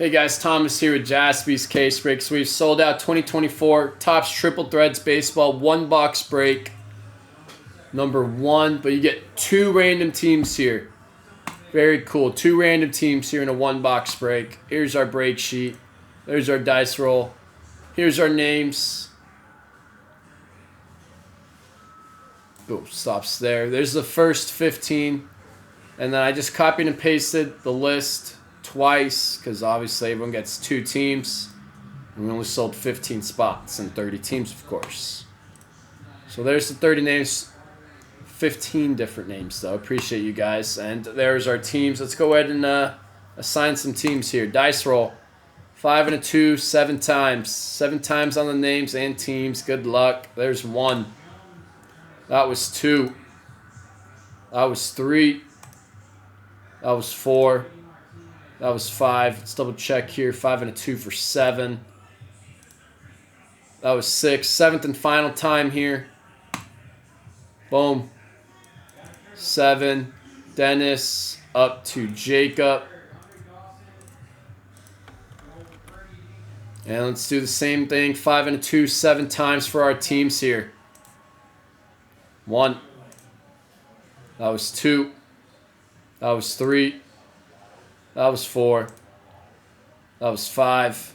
Hey guys, Thomas here with Jaspy's Case Breaks. We've sold out 2024 Topps Triple Threads Baseball 1-box break number 1, but you get 2 random teams here. Very cool. 2 random teams here in a 1-box break. Here's our break sheet. There's our dice roll. Here's our names. Boom, stops there. There's the first 15. And then I just copied and pasted the list twice because obviously everyone gets 2 teams. And we only sold 15 spots and 30 teams, of course. So there's the 30 names. 15 different names, though. Appreciate you guys. And there's our teams. Let's go ahead and assign some teams here. Dice roll. 5 and a 2, 7 times. 7 times on the names and teams. Good luck. There's 1. That was 2. That was 3. That was 4. That was 5. Let's double check here. 5 and a 2 for 7. That was 6. 7th and final time here. Boom. 7. Dennis up to Jacob. And let's do the same thing. 5 and a 2, 7 times for our teams here. 1. That was 2. That was 3. That was 4. That was 5.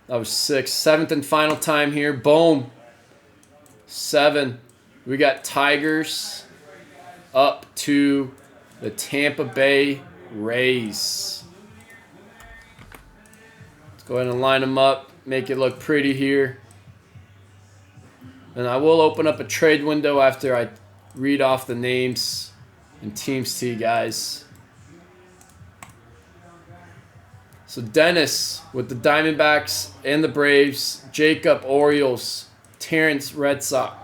That was 6. 7th and final time here. Boom. 7. We got Tigers up to the Tampa Bay Rays. Let's go ahead and line them up. Make it look pretty here. And I will open up a trade window after I read off the names and teams to you guys. So Dennis with the Diamondbacks and the Braves, Jacob Orioles, Terrence Red Sox.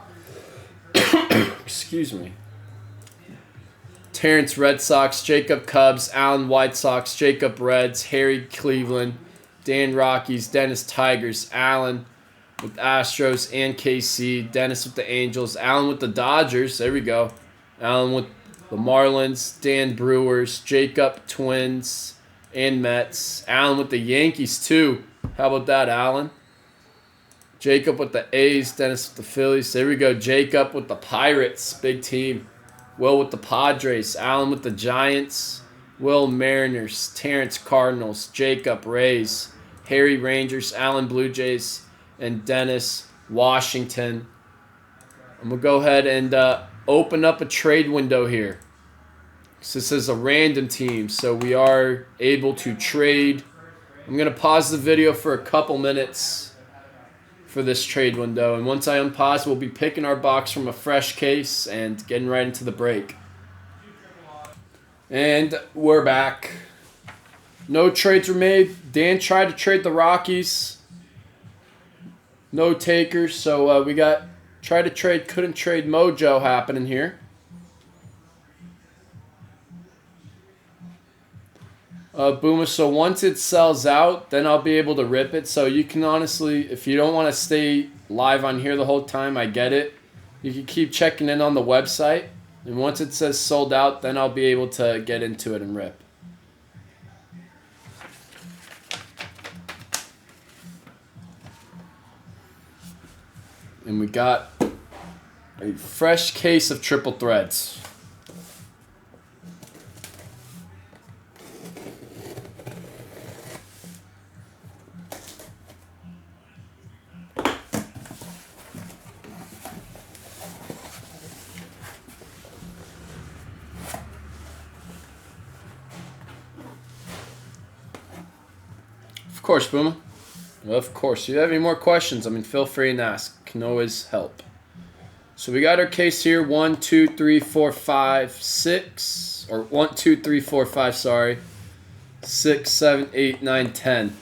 Excuse me. Terrence Red Sox, Jacob Cubs, Alan White Sox, Jacob Reds, Harry Cleveland, Dan Rockies, Dennis Tigers, Alan with Astros and KC, Dennis with the Angels, Alan with the Dodgers, there we go. Alan with the Marlins, Dan Brewers, Jacob Twins and Mets. Alan with the Yankees too. How about that, Alan? Jacob with the A's, Dennis with the Phillies. There we go. Jacob with the Pirates, big team. Will with the Padres, Alan with the Giants, Will Mariners, Terrence Cardinals, Jacob Rays, Harry Rangers, Alan Blue Jays, and Dennis Washington. I'm going to go ahead and open up a trade window here. So this is a random team, so we are able to trade. I'm going to pause the video for a couple minutes for this trade window, and once I unpause, we'll be picking our box from a fresh case and getting right into the break. And we're back. No trades were made. Dan tried to trade the Rockies. No takers, so we got try to trade, couldn't trade mojo happening here. Boomer, so once it sells out, then I'll be able to rip it. So you can honestly, if you don't want to stay live on here the whole time, I get it. You can keep checking in on the website. And once it says sold out, then I'll be able to get into it and rip. And we got a fresh case of triple threads. Of course, Boomer. Of course. If you have any more questions, feel free and ask. Can always help. So we got our case here. 1, 2, 3, 4, 5, 6. Or 1, 2, 3, 4, 5, sorry. 6, 7, 8, 9, 10.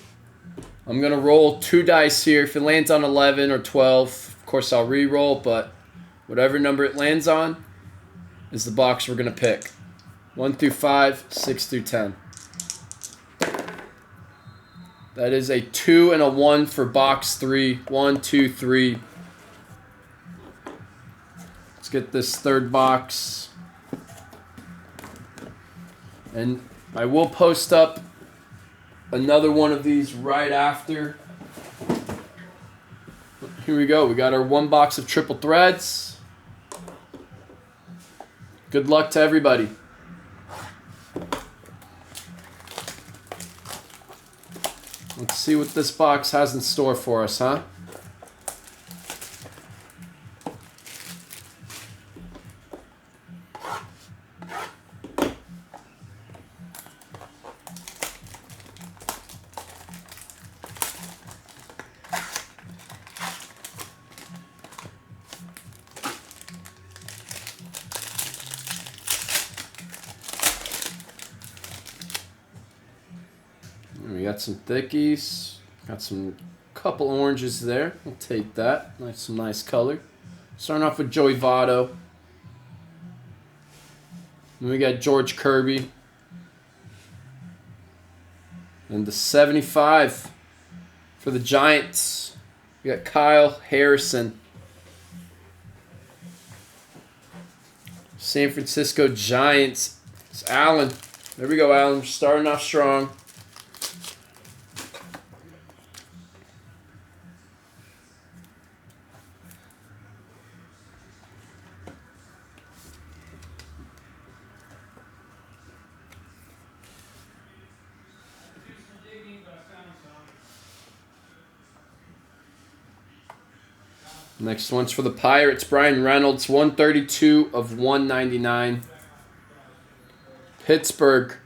I'm going to roll 2 dice here. If it lands on 11 or 12, of course I'll re-roll, but whatever number it lands on is the box we're going to pick. 1 through 5, 6 through 10. That is a 2 and a 1 for box 3. 1, 2, 3. Let's get this third box. And I will post up another one of these right after. Here we go. We got our 1 box of triple threads. Good luck to everybody. Let's see what this box has in store for us, huh? We got some thickies. Got some couple oranges there. We'll take that. Some nice color. Starting off with Joey Votto. Then we got George Kirby. And the 75 for the Giants. We got Kyle Harrison. San Francisco Giants. It's Allen. There we go, Allen. Starting off strong. Next one's for the Pirates. Brian Reynolds, 132 of 199. Pittsburgh.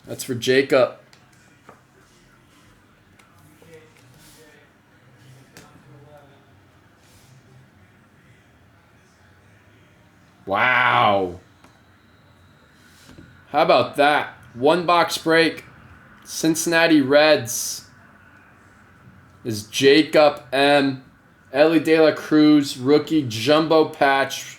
That's for Jacob. Wow. How about that? 1 box break. Cincinnati Reds is Jacob M. Ellie De La Cruz, rookie jumbo patch.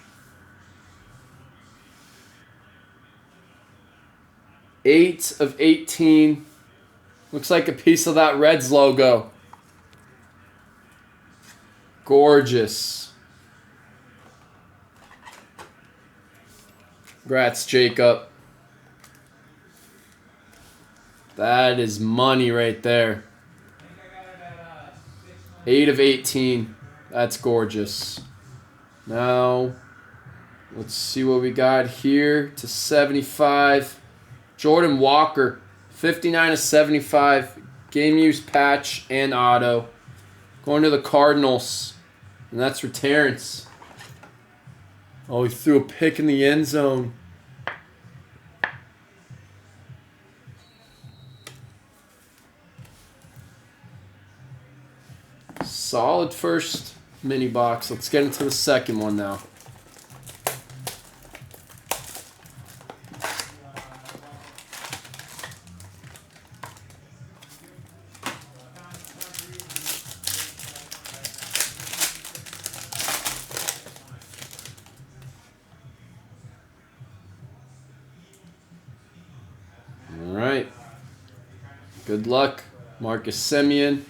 8 of 18. Looks like a piece of that Reds logo. Gorgeous. Congrats, Jacob. That is money right there. 8 of 18. That's gorgeous. Now, let's see what we got here to 75. Jordan Walker, 59 of 75. Game use patch and auto. Going to the Cardinals. And that's for Terrence. Oh, he threw a pick in the end zone. Solid first mini box. Let's get into the second one now. All right. Good luck, Marcus Semien.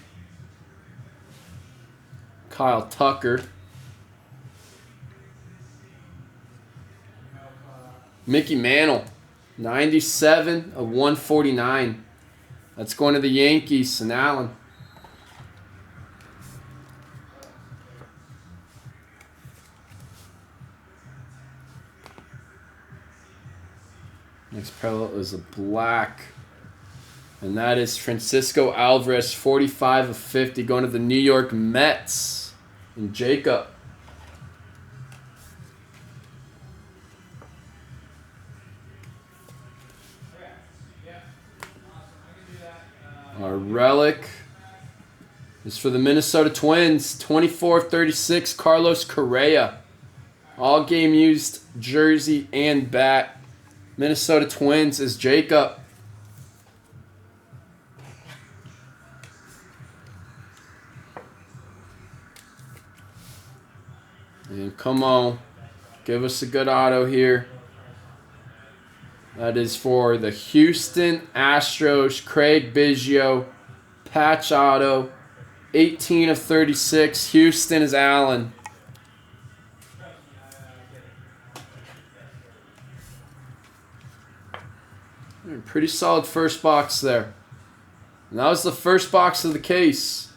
Kyle Tucker. Mickey Mantle, 97 of 149. That's going to the Yankees and Allen. Next parallel is a black. And that is Francisco Alvarez, 45 of 50, going to the New York Mets. And Jacob. Our relic is for the Minnesota Twins, 24 of 36, Carlos Correa. All game used jersey and bat. Minnesota Twins is Jacob. And come on, give us a good auto here. That is for the Houston Astros, Craig Biggio, patch auto, 18 of 36. Houston is Allen. Pretty solid first box there. And that was the first box of the case.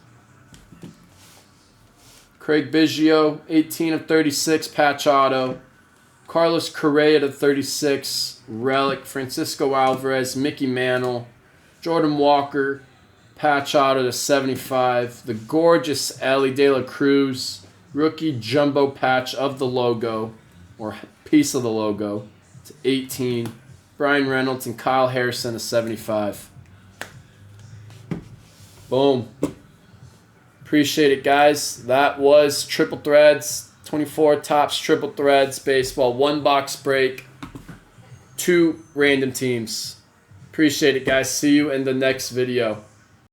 Craig Biggio, 18 of 36, patch auto. Carlos Correa to 36, relic. Francisco Alvarez, Mickey Mantle, Jordan Walker, patch auto to 75. The gorgeous Ellie De La Cruz, rookie jumbo patch of the logo, or piece of the logo, to 18. Brian Reynolds and Kyle Harrison to 75. Boom. Appreciate it, guys. That was Triple Threads, 24 Topps Triple Threads Baseball, 1 box break, 2 random teams. Appreciate it, guys. See you in the next video.